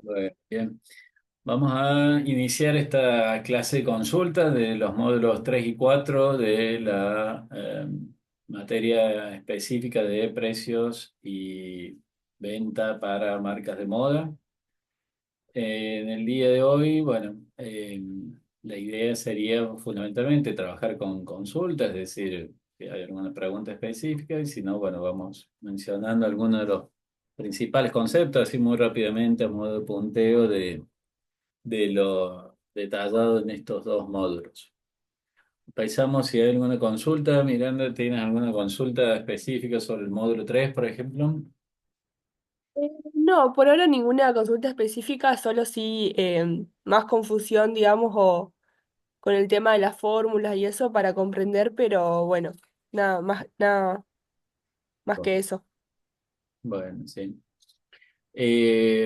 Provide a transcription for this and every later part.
Bueno, bien. Vamos a iniciar esta clase de consulta de los módulos 3 y 4 de la materia específica de precios y venta para marcas de moda. En el día de hoy, bueno, la idea sería fundamentalmente trabajar con consultas, es decir, si hay alguna pregunta específica y si no, bueno, vamos mencionando algunos de los principales conceptos, así muy rápidamente a modo de punteo de lo detallado en estos dos módulos. Pensamos si hay alguna consulta. Miranda, ¿tienes alguna consulta específica sobre el módulo 3, por ejemplo? No, por ahora ninguna consulta específica, solo sí más confusión, digamos, o con el tema de las fórmulas y eso para comprender, pero bueno, nada más que eso. Bueno, sí.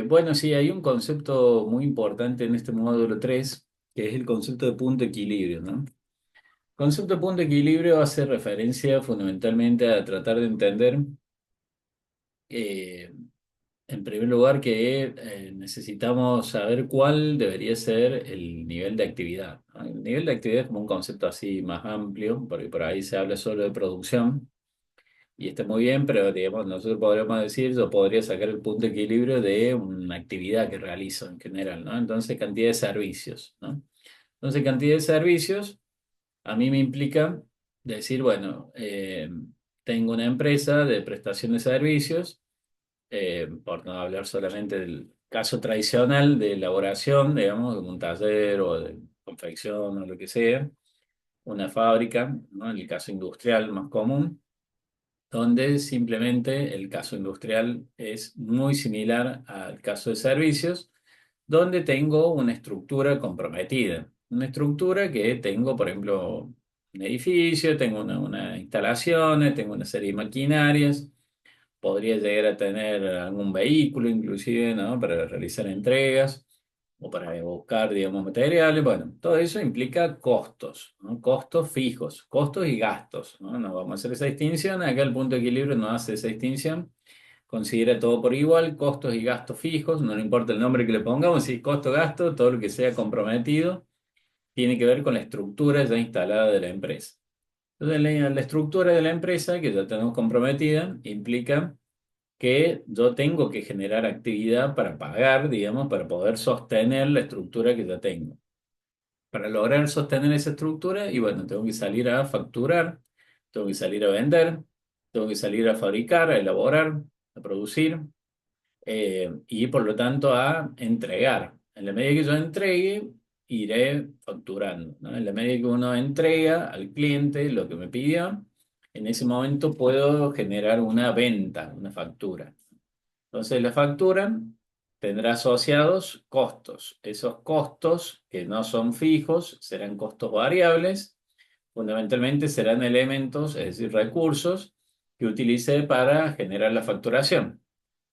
Bueno, sí, hay un concepto muy importante en este módulo 3 que es el concepto de punto de equilibrio, ¿no? El concepto de punto de equilibrio hace referencia fundamentalmente a tratar de entender, eh, en primer lugar, que necesitamos saber cuál debería ser el nivel de actividad, ¿no? El nivel de actividad es como un concepto así más amplio, porque por ahí se habla solo de producción. Y está muy bien, pero digamos, nosotros podríamos decir, yo podría sacar el punto de equilibrio de una actividad que realizo en general, ¿no? Entonces, cantidad de servicios, ¿no? Entonces, cantidad de servicios a mí me implica decir, bueno, tengo una empresa de prestación de servicios, por no hablar solamente del caso tradicional de elaboración, digamos, de un taller o de confección o lo que sea, una fábrica, ¿no? En el caso industrial más común donde simplemente el caso industrial es muy similar al caso de servicios, donde tengo una estructura comprometida. Una estructura que tengo, por ejemplo, un edificio, tengo una instalaciones, tengo una serie de maquinarias, podría llegar a tener algún vehículo inclusive, ¿no? Para realizar entregas o para buscar, digamos, materiales. Bueno, todo eso implica costos, ¿no? Costos fijos, costos y gastos, ¿no? No vamos a hacer esa distinción. Acá el punto de equilibrio no hace esa distinción. Considera todo por igual, costos y gastos fijos, no le importa el nombre que le pongamos, si costo, gasto, todo lo que sea comprometido tiene que ver con la estructura ya instalada de la empresa. Entonces, la estructura de la empresa que ya tenemos comprometida implica que yo tengo que generar actividad para pagar, digamos, para poder sostener la estructura que ya tengo. Para lograr sostener esa estructura, y bueno, tengo que salir a facturar, tengo que salir a vender, tengo que salir a fabricar, a elaborar, a producir, y por lo tanto a entregar. En la medida que yo entregue, iré facturando, ¿no? En la medida que uno entrega al cliente lo que me pidió, en ese momento puedo generar una venta, una factura. Entonces la factura tendrá asociados costos. Esos costos, que no son fijos, serán costos variables. Fundamentalmente serán elementos, es decir, recursos que utilice para generar la facturación.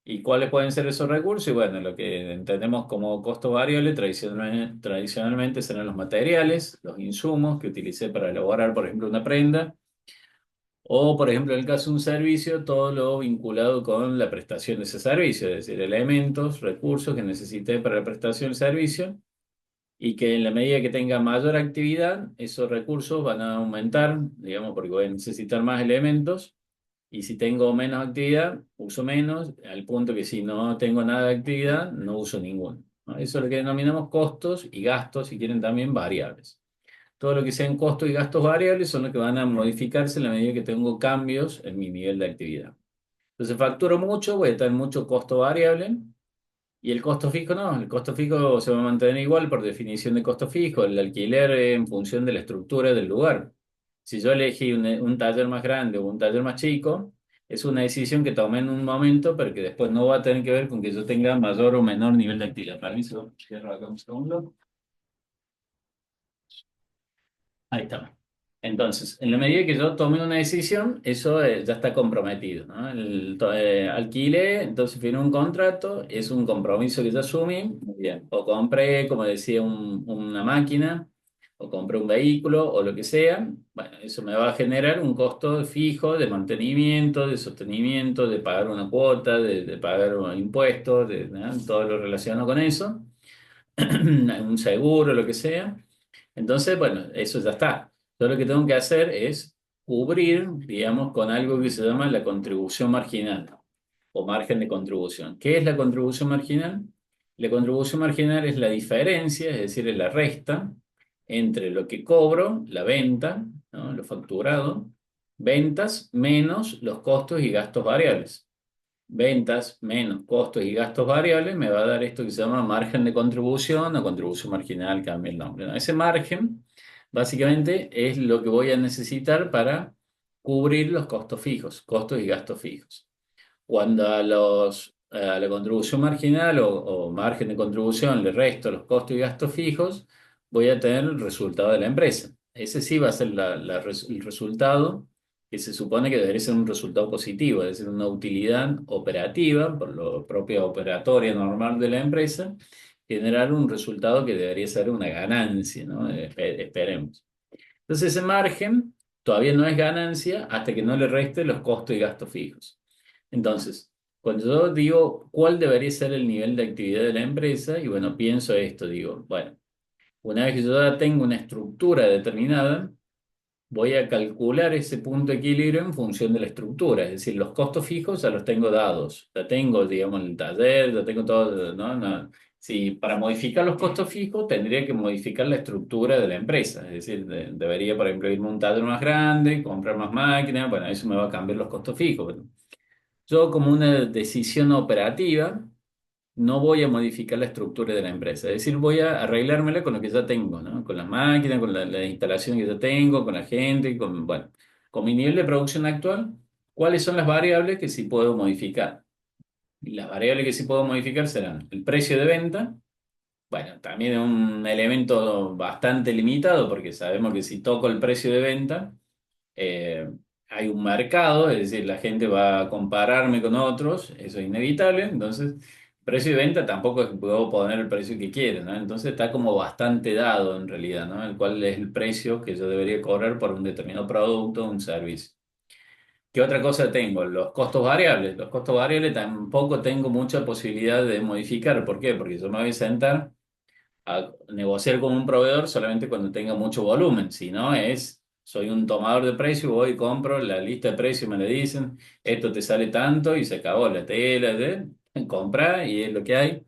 ¿Y cuáles pueden ser esos recursos? Y bueno, lo que entendemos como costo variable tradicionalmente serán los materiales, los insumos que utilicé para elaborar, por ejemplo, una prenda o, por ejemplo, en el caso de un servicio, todo lo vinculado con la prestación de ese servicio, es decir, elementos, recursos que necesite para la prestación del servicio y que en la medida que tenga mayor actividad, esos recursos van a aumentar, digamos, porque voy a necesitar más elementos y si tengo menos actividad, uso menos, al punto que si no tengo nada de actividad, no uso ninguno, ¿no? Eso es lo que denominamos costos y gastos, si quieren también variables. Todo lo que sean costos y gastos variables son los que van a modificarse en la medida que tengo cambios en mi nivel de actividad. Entonces facturo mucho, voy a tener mucho costo variable y el costo fijo no, el costo fijo se va a mantener igual por definición de costo fijo, el alquiler en función de la estructura del lugar. Si yo elegí un taller más grande o un taller más chico, es una decisión que tomé en un momento, pero que después no va a tener que ver con que yo tenga mayor o menor nivel de actividad. Permiso, cierro acá un segundo. Ahí está. Entonces, en la medida que yo tome una decisión, eso ya está comprometido, ¿no? Alquilé, entonces firmé un contrato, es un compromiso que yo asumí, muy bien. O compré, como decía, una máquina, o compré un vehículo o lo que sea, bueno, eso me va a generar un costo fijo de mantenimiento, de sostenimiento, de pagar una cuota, de pagar un impuesto, ¿no? Todo lo relacionado con eso, un seguro, lo que sea. Entonces, bueno, eso ya está. Yo lo que tengo que hacer es cubrir, digamos, con algo que se llama la contribución marginal o margen de contribución. ¿Qué es la contribución marginal? La contribución marginal es la diferencia, es decir, es la resta entre lo que cobro, la venta, ¿no? Lo facturado, ventas menos los costos y gastos variables. Ventas menos costos y gastos variables me va a dar esto que se llama margen de contribución o contribución marginal, cambia el nombre, ¿no? Ese margen básicamente es lo que voy a necesitar para cubrir los costos fijos, costos y gastos fijos. Cuando a la contribución marginal o margen de contribución le resto los costos y gastos fijos, voy a tener el resultado de la empresa. Ese sí va a ser el resultado que se supone que debería ser un resultado positivo, es decir, una utilidad operativa, por lo propia operatoria normal de la empresa, generar un resultado que debería ser una ganancia, ¿no? Esperemos. Entonces ese margen todavía no es ganancia hasta que no le reste los costos y gastos fijos. Entonces, cuando yo digo cuál debería ser el nivel de actividad de la empresa, y bueno, pienso esto, digo, bueno, una vez que yo ya tengo una estructura determinada, voy a calcular ese punto de equilibrio en función de la estructura, es decir, los costos fijos ya los tengo dados, ya tengo, digamos, el taller, ya tengo todo, ¿no? Si para modificar los costos fijos tendría que modificar la estructura de la empresa, es decir, debería, por ejemplo, irme a un taller más grande, comprar más máquinas, bueno, eso me va a cambiar los costos fijos. Yo como una decisión operativa no voy a modificar la estructura de la empresa, es decir, voy a arreglármela con lo que ya tengo, ¿no? Con las máquinas, con la instalación que ya tengo, con la gente, con, bueno, con mi nivel de producción actual, ¿cuáles son las variables que sí puedo modificar? Y las variables que sí puedo modificar serán el precio de venta, bueno, también es un elemento bastante limitado porque sabemos que si toco el precio de venta, eh, hay un mercado, es decir, la gente va a compararme con otros, eso es inevitable, entonces, precio de venta tampoco es que puedo poner el precio que quiera, ¿no? Entonces está como bastante dado en realidad, ¿no? El cual es el precio que yo debería cobrar por un determinado producto o un servicio. ¿Qué otra cosa tengo? Los costos variables. Los costos variables tampoco tengo mucha posibilidad de modificar. ¿Por qué? Porque yo me voy a sentar a negociar con un proveedor solamente cuando tenga mucho volumen. Si no, soy un tomador de precios, voy y compro la lista de precios, me le dicen, esto te sale tanto y se acabó la tela, compra y es lo que hay.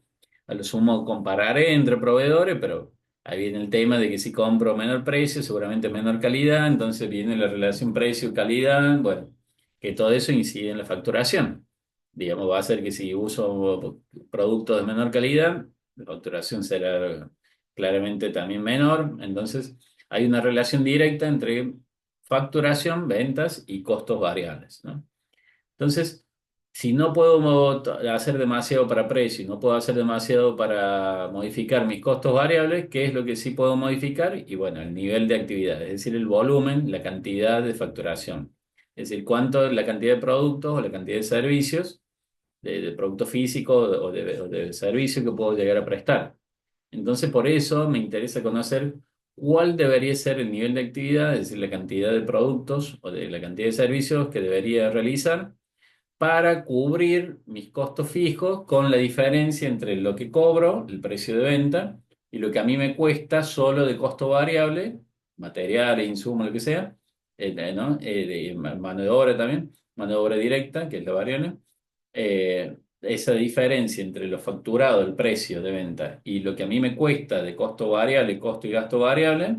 A lo sumo compararé entre proveedores, pero ahí viene el tema de que si compro menor precio, seguramente menor calidad, entonces viene la relación precio-calidad, bueno, que todo eso incide en la facturación. Digamos, va a ser que si uso productos de menor calidad, la facturación será claramente también menor. Entonces, hay una relación directa entre facturación, ventas y costos variables, ¿no? Entonces, si no puedo hacer demasiado para precio y no puedo hacer demasiado para modificar mis costos variables, ¿qué es lo que sí puedo modificar? Y bueno, el nivel de actividad, es decir, el volumen, la cantidad de facturación. Es decir, cuánto la cantidad de productos o la cantidad de servicios de producto físico o de servicio que puedo llegar a prestar. Entonces, por eso me interesa conocer cuál debería ser el nivel de actividad, es decir, la cantidad de productos o de la cantidad de servicios que debería realizar para cubrir mis costos fijos con la diferencia entre lo que cobro, el precio de venta, y lo que a mí me cuesta solo de costo variable, materiales, insumos, lo que sea, ¿no? Mano de obra también, mano de obra directa, que es la variable. Esa diferencia entre lo facturado, el precio de venta, y lo que a mí me cuesta de costo variable, costo y gasto variable,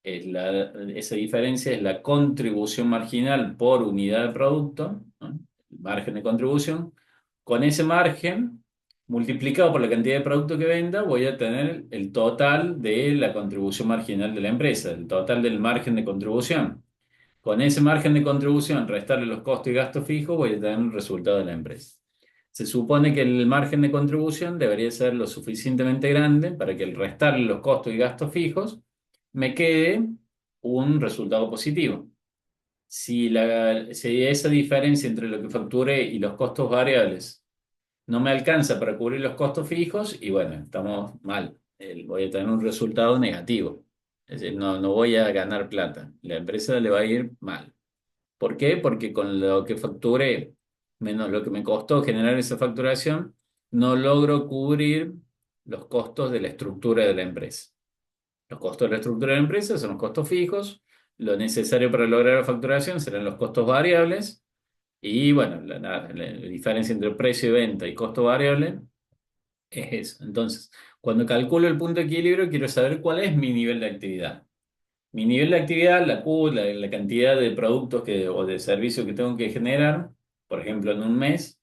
esa diferencia es la contribución marginal por unidad de producto, ¿no? El margen de contribución. Con ese margen, multiplicado por la cantidad de producto que venda, voy a tener el total de la contribución marginal de la empresa, el total del margen de contribución. Con ese margen de contribución, restarle los costos y gastos fijos, voy a tener un resultado de la empresa. Se supone que el margen de contribución debería ser lo suficientemente grande para que al restarle los costos y gastos fijos me quede un resultado positivo. Si esa diferencia entre lo que facturé y los costos variables no me alcanza para cubrir los costos fijos, y bueno, estamos mal. Voy a tener un resultado negativo. Es decir, no voy a ganar plata. La empresa le va a ir mal. ¿Por qué? Porque con lo que facturé, menos lo que me costó generar esa facturación, no logro cubrir los costos de la estructura de la empresa. Los costos de la estructura de la empresa son los costos fijos, lo necesario para lograr la facturación serán los costos variables y bueno, la diferencia entre precio de venta y costo variable es eso. Entonces, cuando calculo el punto de equilibrio, quiero saber cuál es mi nivel de actividad. Mi nivel de actividad, la Q, la cantidad de productos o de servicios que tengo que generar, por ejemplo, en un mes,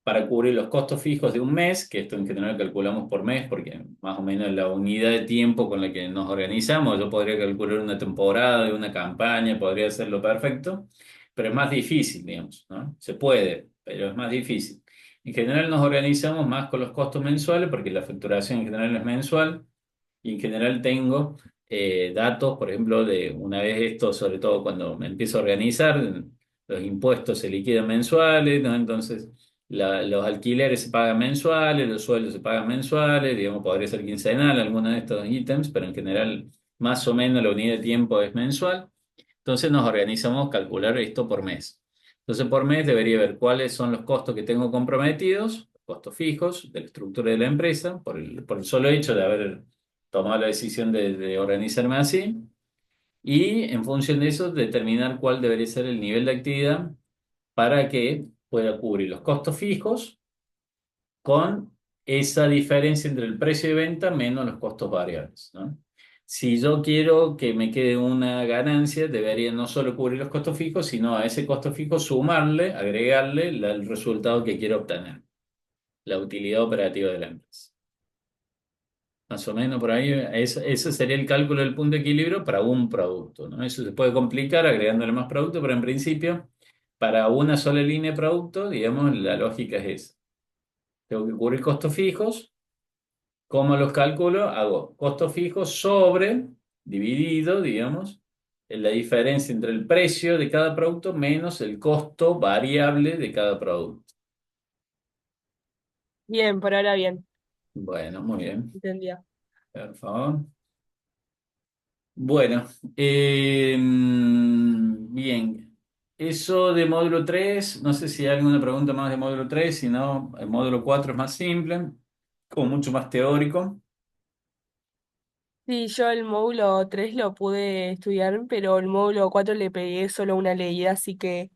para cubrir los costos fijos de un mes, que esto en general calculamos por mes, porque más o menos la unidad de tiempo con la que nos organizamos, yo podría calcular una temporada de una campaña, podría hacerlo perfecto, pero es más difícil, digamos, ¿no? Se puede, pero es más difícil. En general nos organizamos más con los costos mensuales, porque la facturación en general es mensual, y en general tengo datos, por ejemplo, de una vez esto, sobre todo cuando me empiezo a organizar, los impuestos se liquidan mensuales, ¿no? Entonces los alquileres se pagan mensuales, los sueldos se pagan mensuales, digamos, podría ser quincenal alguno de estos ítems, pero en general más o menos la unidad de tiempo es mensual. Entonces nos organizamos calcular esto por mes. Entonces por mes debería ver cuáles son los costos que tengo comprometidos, costos fijos de la estructura de la empresa, por el solo hecho de haber tomado la decisión de organizarme así, y en función de eso determinar cuál debería ser el nivel de actividad para que pueda cubrir los costos fijos con esa diferencia entre el precio de venta menos los costos variables, ¿no? Si yo quiero que me quede una ganancia, debería no solo cubrir los costos fijos, sino a ese costo fijo sumarle, agregarle el resultado que quiero obtener, la utilidad operativa de la empresa. Más o menos por ahí, ese sería el cálculo del punto de equilibrio para un producto, ¿no? Eso se puede complicar agregándole más producto, pero en principio, para una sola línea de producto, digamos, la lógica es esa. Tengo que cubrir costos fijos. ¿Cómo los calculo? Hago costos fijos sobre, dividido, digamos, en la diferencia entre el precio de cada producto menos el costo variable de cada producto. Bien, por ahora bien, Bueno, muy bien. entendía. Por favor. Bueno, bien. Eso de módulo 3 no sé si hay alguna pregunta más de módulo 3 si no, el módulo 4 es más simple, como mucho más teórico. Sí, yo el módulo 3 lo pude estudiar, pero el módulo 4 le pegué solo una leída, así que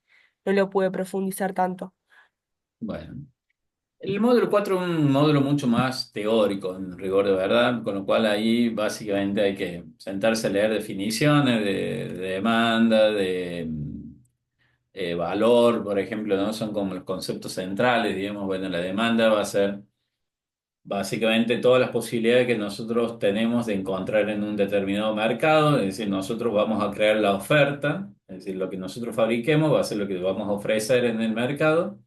no lo pude profundizar tanto. Bueno. El módulo 4 es un módulo mucho más teórico, en rigor de verdad, con lo cual ahí básicamente hay que sentarse a leer definiciones de demanda, de valor, por ejemplo, ¿no? Son como los conceptos centrales, digamos, bueno, la demanda va a ser básicamente todas las posibilidades que nosotros tenemos de encontrar en un determinado mercado, es decir, nosotros vamos a crear la oferta, es decir, lo que nosotros fabriquemos va a ser lo que vamos a ofrecer en el mercado.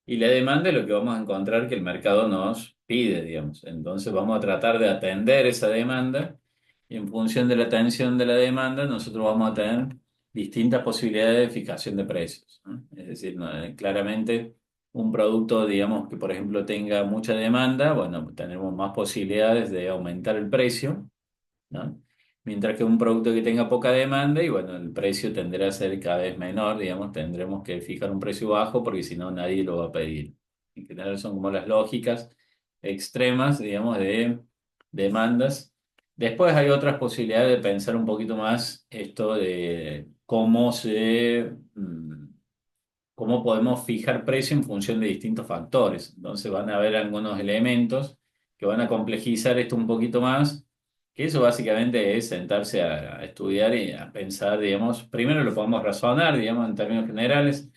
Y la demanda es lo que vamos a encontrar que el mercado nos pide, digamos. Entonces vamos a tratar de atender esa demanda y en función de la atención de la demanda nosotros vamos a tener distintas posibilidades de fijación de precios, ¿no? Es decir, claramente un producto, digamos, que por ejemplo tenga mucha demanda, bueno, tendremos más posibilidades de aumentar el precio, ¿no? Mientras que un producto que tenga poca demanda y bueno, el precio tenderá a ser cada vez menor, digamos, tendremos que fijar un precio bajo porque si no nadie lo va a pedir. En general son como las lógicas extremas, digamos, de demandas. Después hay otras posibilidades de pensar un poquito más esto de cómo podemos fijar precio en función de distintos factores. Entonces van a haber algunos elementos que van a complejizar esto un poquito más, que eso básicamente es sentarse a estudiar y a pensar, digamos, primero lo podemos razonar, digamos, en términos generales,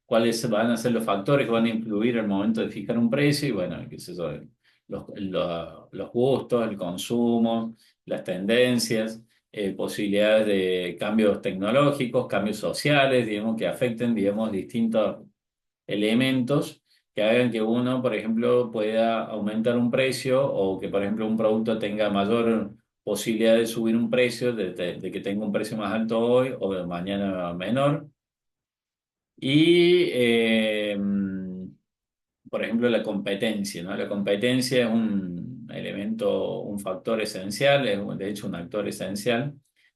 cuáles van a ser los factores que van a influir al momento de fijar un precio y bueno, qué sé yo, los gustos, el consumo, las tendencias, posibilidades de cambios tecnológicos, cambios sociales, digamos, que afecten, digamos, distintos elementos que hagan que uno, por ejemplo, pueda aumentar un precio o que, por ejemplo, un producto tenga mayor posibilidad de subir un precio, de que tenga un precio más alto hoy o de mañana menor. Y, por ejemplo, la competencia, ¿no? La competencia es un elemento, un factor esencial, es de hecho un actor esencial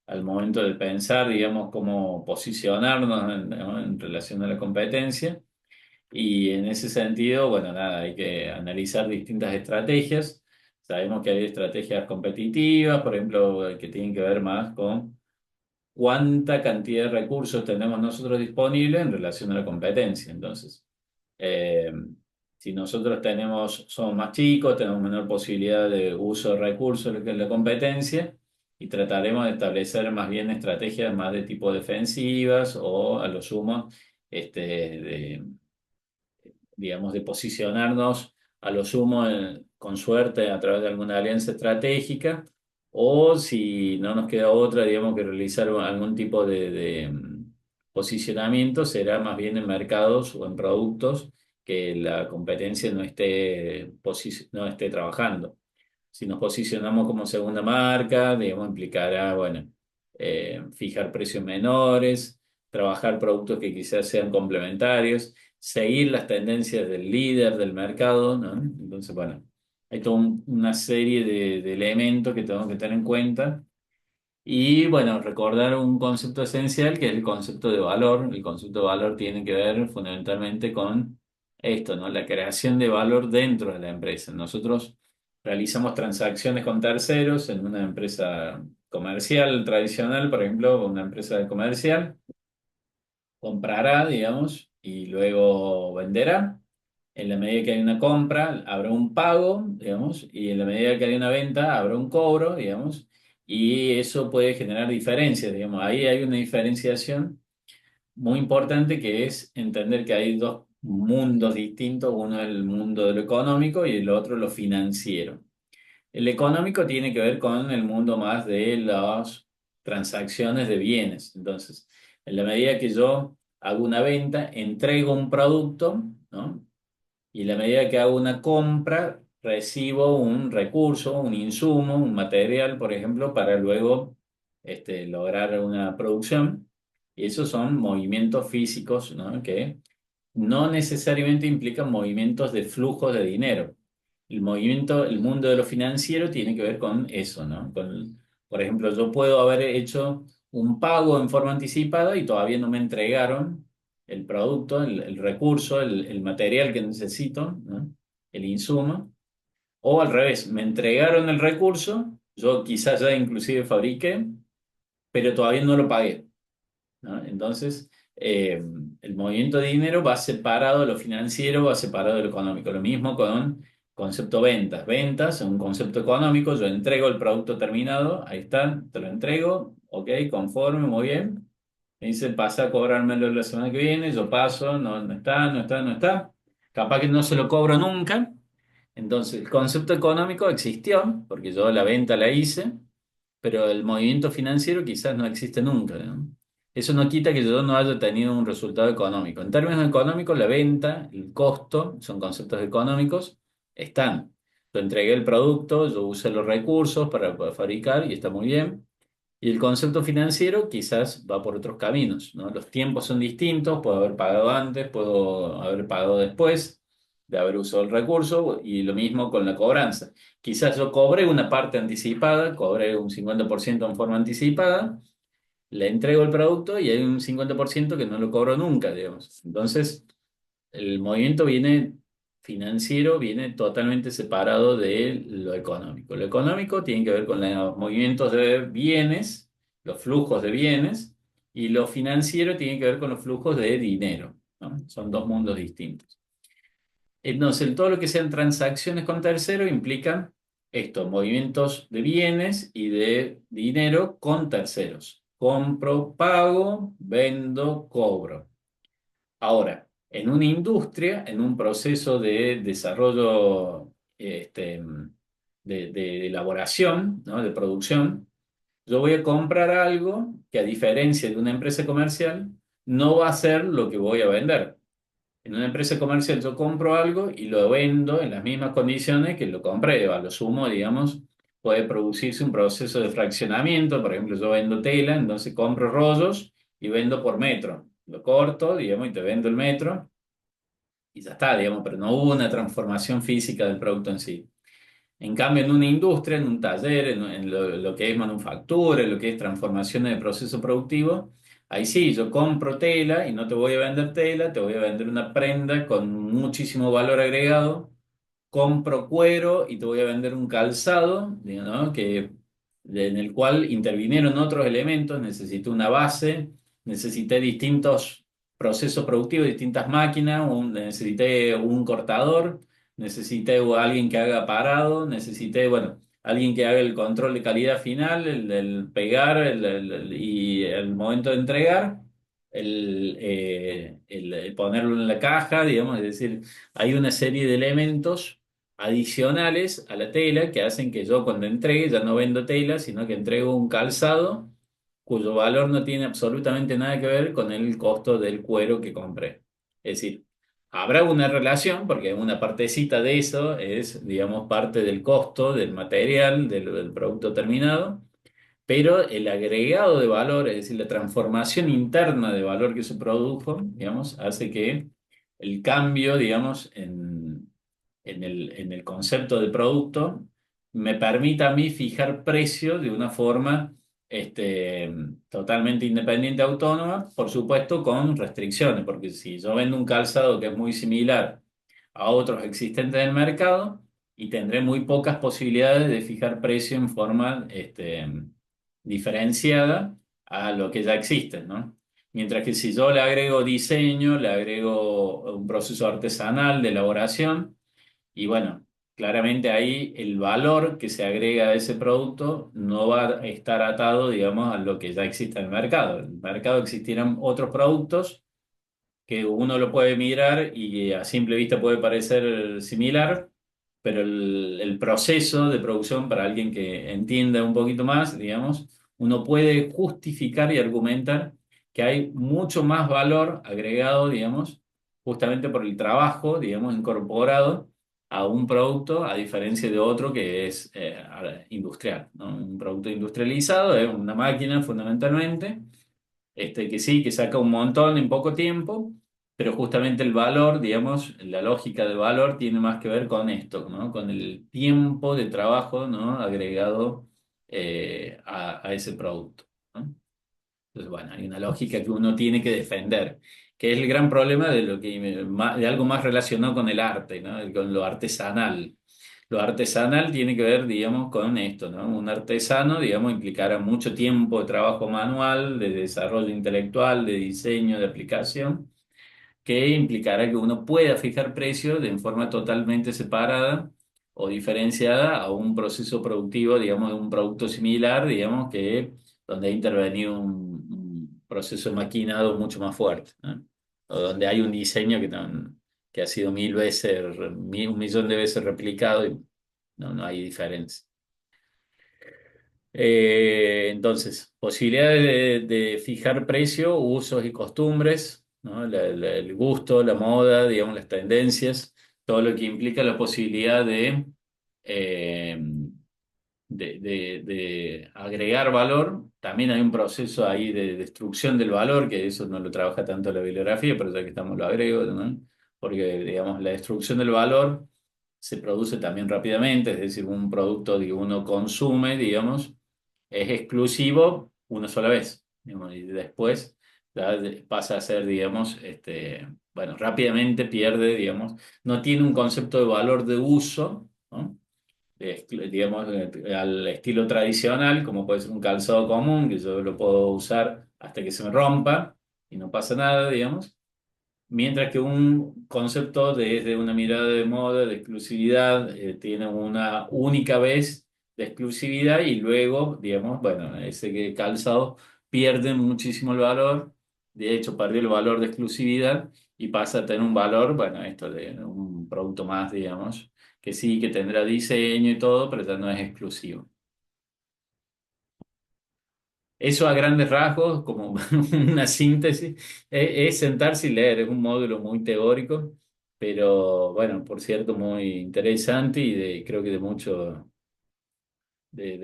al momento de pensar, digamos, cómo posicionarnos ¿no? en relación a la competencia. Y en ese sentido, bueno, nada, hay que analizar distintas estrategias. Sabemos que hay estrategias competitivas, por ejemplo, que tienen que ver más con cuánta cantidad de recursos tenemos nosotros disponibles en relación a la competencia. Entonces, eh, si nosotros somos más chicos, tenemos menor posibilidad de uso de recursos que la competencia y trataremos de establecer más bien estrategias más de tipo defensivas o a lo sumo de digamos, de posicionarnos a lo sumo con suerte a través de alguna alianza estratégica, o si no nos queda otra, digamos, que realizar algún tipo de posicionamiento, será más bien en mercados o en productos que la competencia no esté trabajando. Si nos posicionamos como segunda marca, digamos, implicará, bueno, fijar precios menores, trabajar productos que quizás sean complementarios, seguir las tendencias del líder del mercado, ¿no? Entonces, bueno, hay toda una serie de elementos que tenemos que tener en cuenta y bueno, recordar un concepto esencial que es el concepto de valor. El concepto de valor tiene que ver fundamentalmente con esto, ¿no? La creación de valor dentro de la empresa. Nosotros realizamos transacciones con terceros en una empresa comercial tradicional, por ejemplo, una empresa comercial comprará, digamos, y luego venderá. En la medida que hay una compra, habrá un pago, digamos, y en la medida que hay una venta, habrá un cobro, digamos, y eso puede generar diferencias, digamos. Ahí hay una diferenciación muy importante que es entender que hay dos mundos distintos, uno es el mundo de lo económico y el otro lo financiero. El económico tiene que ver con el mundo más de las transacciones de bienes. Entonces, en la medida que yo hago una venta, entrego un producto, ¿no? Y en la medida que hago una compra, recibo un recurso, un insumo, un material, por ejemplo, para luego lograr una producción. Y esos son movimientos físicos, ¿no? Que no necesariamente implican movimientos de flujos de dinero. El movimiento, el mundo de lo financiero tiene que ver con eso, ¿no? Por ejemplo, yo puedo haber hecho un pago en forma anticipada y todavía no me entregaron el producto, el recurso, el material que necesito, ¿no? El insumo. O al revés, me entregaron el recurso, yo quizás ya inclusive fabriqué, pero todavía no lo pagué, ¿no? Entonces, el movimiento de dinero va separado de lo financiero, va separado de lo económico. Lo mismo con concepto ventas. Ventas es un concepto económico, yo entrego el producto terminado, ahí está, te lo entrego, ok, conforme, muy bien. Me dice, pasa a cobrármelo la semana que viene, yo paso, no, no está, no está, no está. Capaz que no se lo cobro nunca. Entonces, el concepto económico existió, porque yo la venta la hice, pero el movimiento financiero quizás no existe nunca, ¿no? Eso no quita que yo no haya tenido un resultado económico. En términos económicos, la venta, el costo, son conceptos económicos, están. Yo entregué el producto, yo usé los recursos para poder fabricar y está muy bien. Y el concepto financiero quizás va por otros caminos, ¿no? Los tiempos son distintos, puedo haber pagado antes, puedo haber pagado después de haber usado el recurso y lo mismo con la cobranza. Quizás yo cobré una parte anticipada, cobré un 50% en forma anticipada, le entrego el producto y hay un 50% que no lo cobro nunca, digamos. Entonces, el movimiento financiero viene totalmente separado de lo económico. Lo económico tiene que ver con los movimientos de bienes, los flujos de bienes, y lo financiero tiene que ver con los flujos de dinero, ¿no? Son dos mundos distintos. Entonces, todo lo que sean transacciones con terceros implican esto, movimientos de bienes y de dinero con terceros. Compro, pago, vendo, cobro. Ahora, en una industria, en un proceso de desarrollo, de elaboración, ¿no? De producción, yo voy a comprar algo que a diferencia de una empresa comercial, no va a ser lo que voy a vender. En una empresa comercial yo compro algo y lo vendo en las mismas condiciones que lo compré. A lo sumo, digamos, puede producirse un proceso de fraccionamiento. Por ejemplo, yo vendo tela, entonces compro rollos y vendo por metro. Lo corto, digamos, y te vendo el metro y ya está, digamos, pero no hubo una transformación física del producto en sí. En cambio, en una industria, en un taller, en lo que es manufactura, en lo que es transformaciones de proceso productivo, ahí sí, yo compro tela y no te voy a vender tela, te voy a vender una prenda con muchísimo valor agregado. Compro cuero y te voy a vender un calzado, digo, ¿no? En el cual intervinieron otros elementos, necesité una base, necesité distintos procesos productivos, distintas máquinas, necesité un cortador, necesité alguien que haga parado, necesité, bueno, alguien que haga el control de calidad final, el pegar y el momento de entregar. El ponerlo en la caja, digamos, es decir, hay una serie de elementos adicionales a la tela que hacen que yo cuando entregue ya no vendo tela, sino que entrego un calzado cuyo valor no tiene absolutamente nada que ver con el costo del cuero que compré. Es decir, habrá una relación porque una partecita de eso es, digamos, parte del costo del material, del producto terminado, pero el agregado de valor, es decir, la transformación interna de valor que se produjo, digamos, hace que el cambio, digamos, en el concepto de producto me permita a mí fijar precio de una forma este, totalmente independiente, autónoma, por supuesto con restricciones, porque si yo vendo un calzado que es muy similar a otros existentes en el mercado, y tendré muy pocas posibilidades de fijar precio en forma diferenciada a lo que ya existe, ¿no? Mientras que si yo le agrego diseño, le agrego un proceso artesanal de elaboración, y bueno, claramente ahí el valor que se agrega a ese producto no va a estar atado, digamos, a lo que ya existe en el mercado. En el mercado existirán otros productos que uno lo puede mirar y a simple vista puede parecer similar, pero el proceso de producción para alguien que entienda un poquito más, digamos, uno puede justificar y argumentar que hay mucho más valor agregado, digamos, justamente por el trabajo, digamos, incorporado a un producto, a diferencia de otro que es industrial, ¿no? Un producto industrializado es una máquina fundamentalmente que sí, que saca un montón en poco tiempo, pero justamente el valor, digamos, la lógica del valor tiene más que ver con esto, ¿no? Con el tiempo de trabajo, ¿no? Agregado a ese producto, ¿no? Entonces, bueno, hay una lógica que uno tiene que defender, que es el gran problema de de algo más relacionado con el arte, ¿no? Con lo artesanal. Lo artesanal tiene que ver, digamos, con esto, ¿no? Un artesano, digamos, implicará mucho tiempo de trabajo manual, de desarrollo intelectual, de diseño, de aplicación, que implicará que uno pueda fijar precios en forma totalmente separada o diferenciada a un proceso productivo, digamos, de un producto similar, digamos, que donde ha intervenido un proceso maquinado mucho más fuerte, ¿no? O donde hay un diseño que ha sido mil veces, un millón de veces replicado y no hay diferencia. Entonces, posibilidades de fijar precio, usos y costumbres, ¿no? El gusto, la moda, digamos, las tendencias, todo lo que implica la posibilidad eh, de agregar valor. También hay un proceso ahí de destrucción del valor, que eso no lo trabaja tanto la bibliografía, pero ya que estamos lo agrego, ¿no? Porque, digamos, la destrucción del valor se produce también rápidamente, es decir, un producto que uno consume, digamos, es exclusivo una sola vez, digamos, y después ya pasa a ser, digamos, bueno, rápidamente pierde, digamos, no tiene un concepto de valor de uso, ¿no? Digamos, al estilo tradicional, como puede ser un calzado común, que yo lo puedo usar hasta que se me rompa y no pasa nada, digamos. Mientras que un concepto desde una mirada de moda, de exclusividad, tiene una única vez de exclusividad y luego, digamos, bueno, calzado pierde muchísimo el valor, de hecho perdió el valor de exclusividad y pasa a tener un valor, bueno, esto de un producto más, digamos, que sí, que tendrá diseño y todo, pero ya no es exclusivo. Eso a grandes rasgos, como una síntesis, es sentarse y leer, es un módulo muy teórico, pero bueno, por cierto, muy interesante y creo que de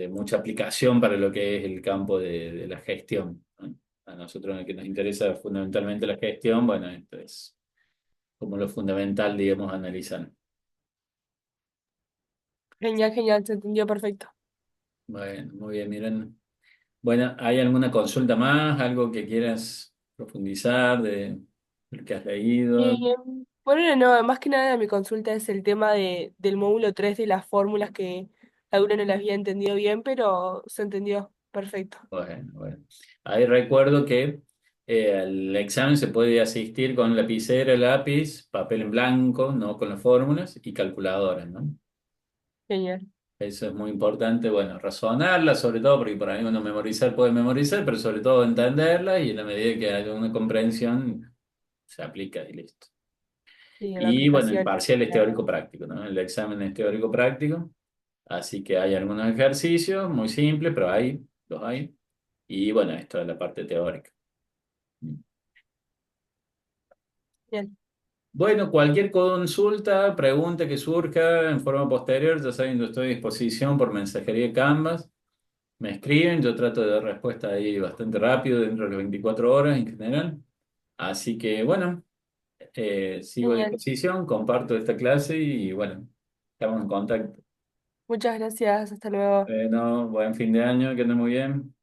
mucha aplicación para lo que es el campo de la gestión, ¿no? A nosotros que nos interesa fundamentalmente la gestión, bueno, esto es como lo fundamental, digamos, analizar. Genial, genial, se entendió perfecto. Bueno, muy bien, miren. Bueno, ¿hay alguna consulta más? ¿Algo que quieras profundizar de lo que has leído? Eh, bueno, no, más que nada mi consulta es el tema del módulo 3 de las fórmulas que alguna no las había entendido bien, pero se entendió perfecto. Bueno, bueno. Ahí recuerdo que el examen se puede asistir con lapicera, lápiz, papel en blanco, ¿no? Con las fórmulas y calculadora, ¿no? Genial. Eso es muy importante, bueno, razonarla, sobre todo porque por ahí uno memorizar puede memorizar, pero sobre todo entenderla y en la medida que haya una comprensión, se aplica y listo. Sí, la Y bueno, el aplicación. parcial es Claro. teórico práctico, ¿no? El examen es teórico práctico, así que hay algunos ejercicios muy simples, pero los hay. Y bueno, esto es la parte teórica. Bien, Bueno, cualquier consulta, pregunta que surja en forma posterior, ya saben, yo estoy a disposición por mensajería Canvas. Me escriben, yo trato de dar respuesta ahí bastante rápido, dentro de las 24 horas en general. Así que bueno, sigo a genial. disposición, comparto esta clase y bueno, estamos en contacto. Muchas gracias, hasta luego. Bueno, buen fin de año, que ande muy bien.